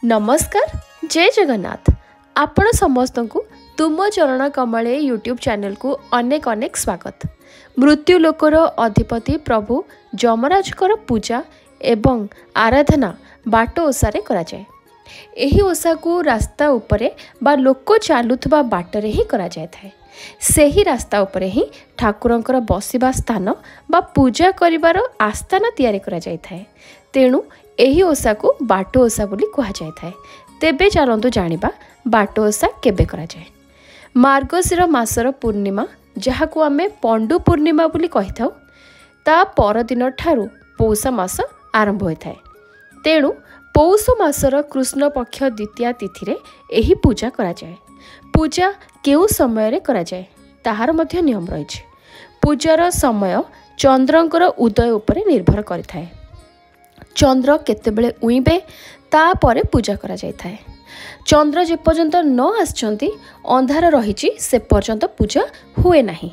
नमस्कार जय जगन्नाथ। आपण समस्त को तुम चरण कमले यूट्यूब चैनल को अनेक अनेक स्वागत। मृत्यु लोकर अधिपति प्रभु जमराजकर पूजा एवं आराधना बाट ओसारे करा जाए। एही ओसा को रास्ता उपरे बा लोक चलुवा बाटरे ही करा जाए थाए। सेही रास्ता उपरे ही ठाकुरंकर बसिबा स्थान बा पूजा करिवार आस्थान तैयारी करा जाए थाए। तेणु एही ओसा को बाट ओसा बोली कहा जाए थाए। तेबे चलंतु जानिबा बाट ओसा केबे करा जाए। मार्गशीर मासर पूर्णिमा जहाँ को आमे पंडु पूर्णिमा बोली कहि थाउ ता परदिन ठारू पौष मास आरंभ होय थाए। तेणु पौष मासर कृष्ण पक्ष द्वितीया तिथि रे एही पूजा करा जाए। पूजा केउ समय रे करा जाए ताहार मध्य नियम रहिछि। पूजार समय चंद्रंकर उदय उपरे निर्भर करिथाए। चंद्र केतेबेले उइबे तापरे पूजा करा जाय थाए। चंद्र जे पर्यंत न आछंती अंधार रहिछि से पर्यंत पूजा हुए नाही।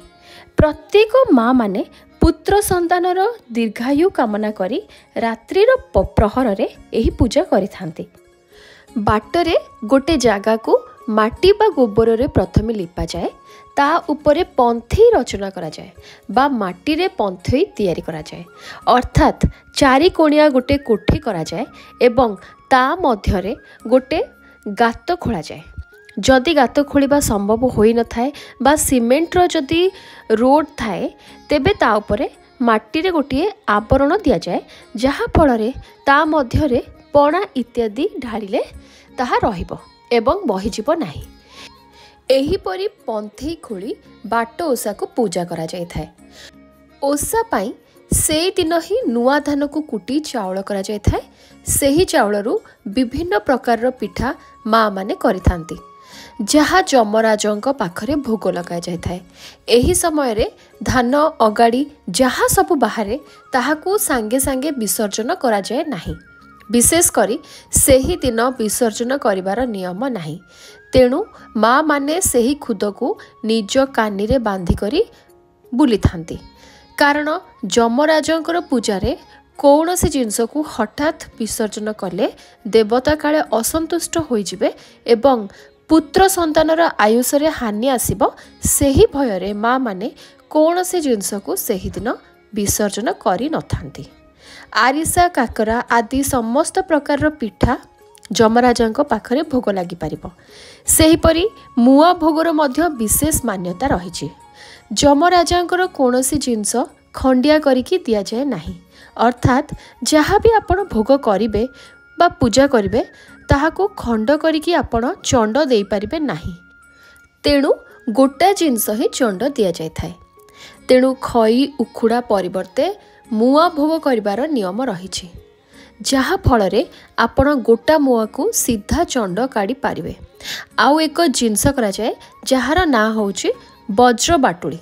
प्रत्येक माँ माने पुत्र संतानर दीर्घायु कामना करी रात्रिर प्रहर रे एही पूजा करिथांती। बाटरे गोटे जागा को माटी बा गोबर रे प्रथमे लिपा जाए। ता उपरे पंथी रचना करा जाए बा माटी रे पंथी तैयारी करा जाए। अर्थात चारि कोणिया गोटे कोठी करा जाए एवं ता मध्य रे गोटे गात खोला जाए। जदि गात खोलिबा संभव होई न थाए बा सीमेंट रो जदि रोड थाए तेबे ता उपरे माटी रे गोटे आवरण दिया जाए जहा फल रे ता मध्य रे पणा इत्यादि ढालिले ताहा रहिबो एवं बहिजिबो नाही। एहीपरि पंथी खोली बाट ओसा को पूजा करा जाय थाए। ओसा पाई से दिन ही नुआ धान को कुटी चाउल करा जाय थाए। सेही चाउलरू विभिन्न प्रकार रो पिठा माँ माने करिथांती जहा जमराजंक पाखरे भोग लगा जाय थाए। एही समय रे धान अगाड़ी जहा सब बाहरे ताहाकू सांगे सांगे विसर्जन करा जाय नाही। विशेष करी सेही दिन विसर्जन करिवार नियम नाही। तेणु माँ माने सेही खुद को निज कानी रे बांधी करी बुली थांती। कारण जमराजंकर पूजारे कौनसी जिनस को हठात विसर्जन कले देवता काले असंतुष्ट होई जिवे एवं पुत्र संतानर आयुष रे हानि आसीबो। सेही भयरे माँ माने कौनसी जिनस को सेही दिन विसर्जन करी न थांती। आरिसा काकरा आदि समस्त प्रकार पिठा जमराजंक पाखरे भोग लगी पारिबो। सेहीपरि मुआ भोगर मध्य विशेष मान्यता रहिछि। जमराजंकर कौनसी जिनस खंडिया करिकी दिया जाए नाही। अर्थात जहाँ भी आपण भोग करिवे बा पूजा करिवे ताहाको खंड करिकी आपण चंड देई पारिबे नाही। तेणु गोटा जिनस ही चंड दिया जाय थाए। तेणु खई उखुड़ा परिवर्ते मुआ भोग करिवार नियम रहिछि जहा फल रे आपण गोटा मुआ को सीधा चंड काढ़ी पारिबे। आउ एक जिनस करा जाए जहार ना होउछि वज्र बाटुली।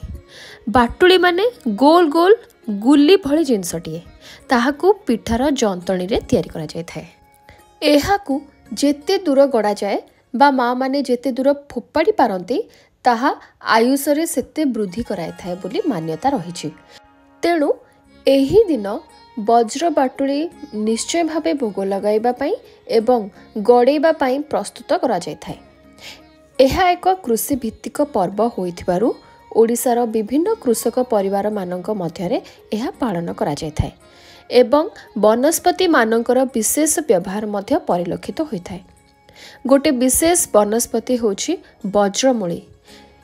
बाटुली माने गोल गोल गुली भली जिनसटिए ताहाकू पिठार जंतणी रे तैयारी करा जाय थाए। एहाकू जेते दूर गड़ा जाए बा माँ माने जेते दूर फोपाड़ी पारंती ताहा आयुष रे सेते वृद्धि कराय थाए बोली मान्यता रहिछि। तेणु एही दिन वज्र बाटुली निश्चय भावे भोग लगाइबा पाई एवं गड़ेबा पाई प्रस्तुत करा जाय थाए। एहा एक कृषि भित्तिक पर्व होइथिबारु ओडिशार विभिन्न कृषक परिवार मानक मध्यरे एहा पालन करा जाय थाए एवं वनस्पति मानकर विशेष व्यवहार मध्य परिलक्षित होइथाए। गोटे विशेष वनस्पति होछि वज्रमूली।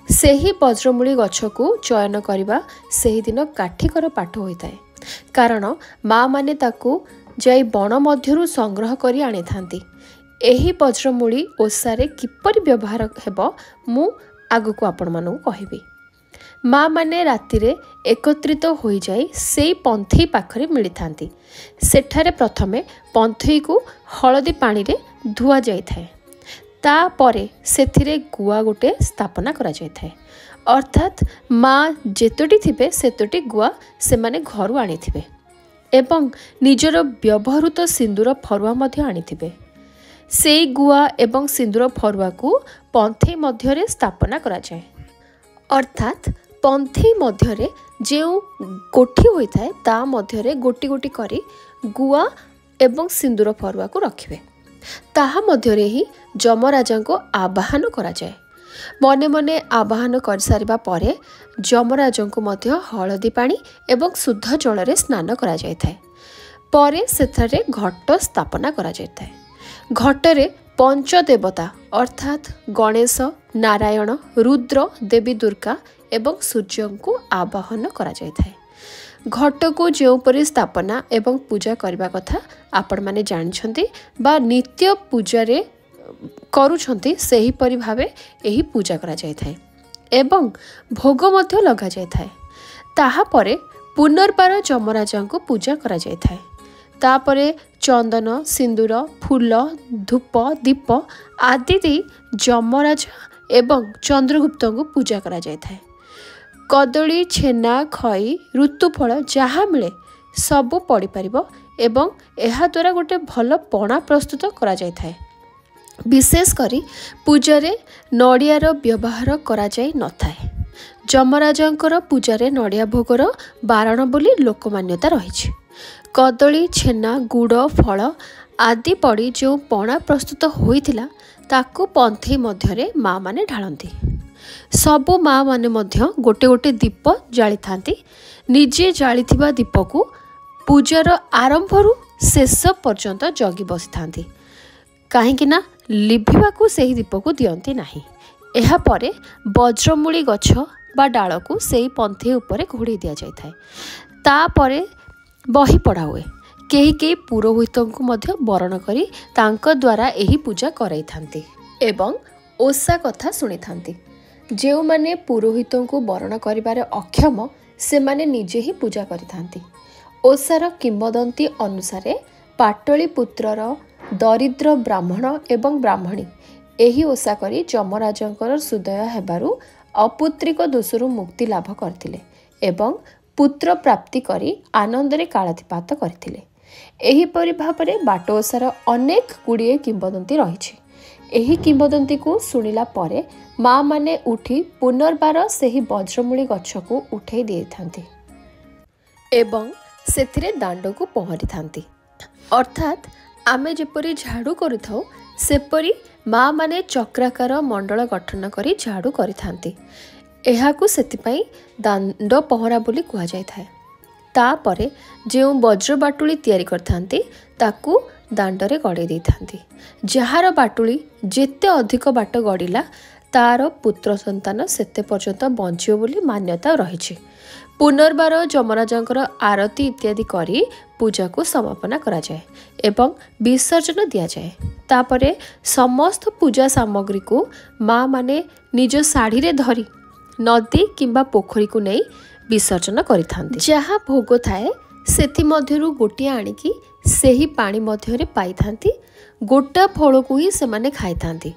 सेही वज्रमूली गछ को चयन करिबा सेही दिन काठिकर पाठ होइथाए। कारण माँ माने ताकू जाई बण मध्यरु संग्रह करी आनी थांती। एही वज्रमूली ओसारे किपरि व्यवहार हेबो मु आगु आपण मानू कहिबी। माँ माने रातिरे एकत्रित होई जाई सेई पंथी पाखरे मिली थांती। सेठारे प्रथमे पंथी को हळदी पानी रे धुआ जाई थाए। ता परे सेथिरे गुआ गोटे स्थापना करा जाय थाए। अर्थात माँ जेतोटी थिबे सेतोटी गुआ से माने घरु आनी थिबे एवं निजर व्यवहृत सिंदूर फरुआ मध्य आनी थिबे। सेई गुआ एवं सिंदूर फरुआ को पंथी मध्य रे स्थापना करा जाय। अर्थात पंथी मध्य रे जेउ कोठी होई थाए ता मध्य रे गोटी गोटी करी गुआ एवं सिंदूर फरुआ को रखिबे। ताहा मध्यरे ही जमराजा को आवाहन करा जाए। मने मने आवाहन कर सारिबा परे जमराजा को मध्य हलदी पानी एवं शुद्ध जल रे स्नान करा जाय थाए। परे सेथरे घट स्थापना करा जाय थाए। घटरे पंचदेवता अर्थात गणेश, नारायण, रुद्र, देवी दुर्गा एवं सूर्य को आवाहन करा जाय थाए। घट को जोपरि स्थापना एवं पूजा करबा कथा आपण माने जानछंती बा नित्य पूजा रे करूछंती सही परि भावे एही पूजा करा जाय थाए एवं भोग मध्य लगा जाय थाए। ताहा परे पुनर्बार जमराजा को पूजा करा जाय थाए। तापरे चंदन, सिंदूर, फूल, धूप, दीप आदि दे जमराजा एवं चंद्रगुप्त को पूजा करा जाय थाए। कदली, छेना, खई, ऋतुफल जहाँ मिले सबू पड़ी पारिबो एवं एहा द्वारा गोटे भल पणा प्रस्तुत करा जाय थाए। विशेष करी पूजारे नड़ियार व्यवहार करा जाय न थाए। जमराजांकर पूजारे नड़िया भोगर बारण बोली लोकमान्यता रही। कदली, छेना, गुड़, फल आदि पड़ी जो पणा प्रस्तुत होइथिला ताकू पंथी मध्यरे माँ माने ढालती। सबु माँ माने मध्य गोटे गोटे दीप जाली थांती। निजे जाली थिबा दीप को पूजार आरंभरू शेष पर्यंत जगी बसी थांती। काहेकि ना लिभिबाकू सेही दीप को दियंती नाही। एहा परे वज्रमूली गछ बा डाल को सेही पंथी उपरे घोड़ी दिया जाय थाए। तापरे बही पढ़ा हुए। केही केही पुरोहितों को मध्य वरण करी तांको द्वारा एही पूजा कराई थांती एवं ओषा कथा सुनी थांती। जो माने पुरोहितों को वरण करिबारे अक्षम से माने निजे ही पूजा करि थांती। ओषार किंवदंती अनुसारे पाटली पुत्रर दरिद्र ब्राह्मण एवं ब्राह्मणी एही ओषा करी जमराजंकर सुदय हेबारु अपुत्रिक दोषरु मुक्ति लाभ करथिले एवं पुत्र प्राप्ति करी आनंदरे कालातिपात करथिले। एही परि भाबरे बाट ओषार अनेक गुड़िए किंवदंती रहिछि। एही किंवदंती को सुनिला परे माँ माने उठी पुनर्बार सेही वज्रमूली गछ को उठै दिए थांती एवं सेथिरे दांड को पहरी थांती। अर्थात आमे जेपरि झाड़ू करिथाउ सेपरि माँ माने चक्राकार मंडल गठन करी झाड़ू करि थांती। एहाकू सेतिपाई दांड पहरा बोली कुहा जाय थाए। तापरे जो वज्र बाटुली तैयारी करथांती ताकू दांडरे गड़े दै थांती। जहार बाटुली जेते अधिक बाट गड़िला तार पुत्र संतान सेते पर्यंत बंचियो बोली मान्यता रही। पुनर्बार जमराजांकर आरती इत्यादि करी पूजा को समापन करा जाए एवं विसर्जन दिया जाए। तापरे समस्त पूजा सामग्री को माँ माने निज साड़ी रे धरी नदी किंबा पोखरी को नहीं विसर्जन करिथांती। जहाँ भोग थाए सेथि मध्यरु गोटिए आनिकी सेही पानी मध्यरे पाई थांती। गोटा फल को ही से माने खाई थांती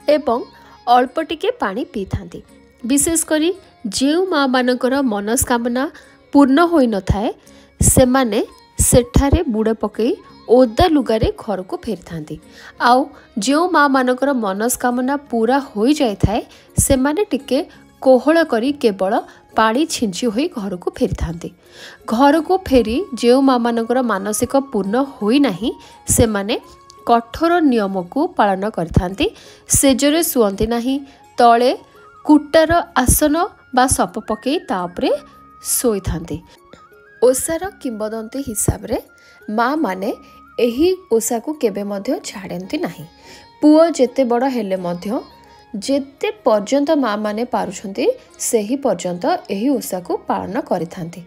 एवं अल्प टिके पानी पी थांती। विशेष करी जेउ माँ मानकर मनस्कामना पूर्ण होई न थाए से माने सेठारे बुड़ पकई ओदा लुगारे घर को फेरी थांती। आउ जेउ माँ मानकर मनस्कामना पूरा होई जाय थाए से माने टिके कोहल करी केवल पानी छिंची होई घर को फेरी थांती। घर को फेरी जो माँ मानकर मानसिक पूर्ण होई नाही से माने कठोर नियम को पालन करथांती। सेजरे सुअंती नाही, तले कुटार आसन बा सप पकई तापरे सोई थांती। ओषार किंवदंती हिसाब रे माँ माने एही ओषा को केबे मध्य छाड़ती नाही। पुओ जेते बड़ हेले मध्य जेते पर्यंत माँ माने पारुछंती सेही पर्यंत एही ओषा को पालन करिथांती।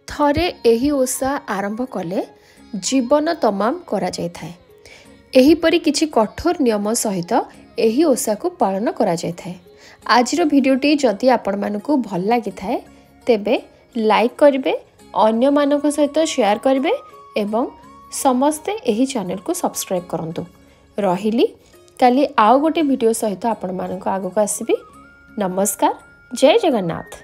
थरे एही ओषा आरंभ कले जीवन तमाम करा जाय थाए। एही परि किछि कठोर नियम सहित एही ओषा को पालन करा जाय थाए। आजिर भिडियोटी जदि आपण मानकु भल लागि थाए तेबे लाइक करिवे, अन्य मानक सहित शेयर करिवे एवं समस्ते एही चैनल को सब्सक्राइब करंतु। रहिली काली आउ गोटे वीडियो सहित आपण मानक आगक आसीबी। नमस्कार, जय जगन्नाथ।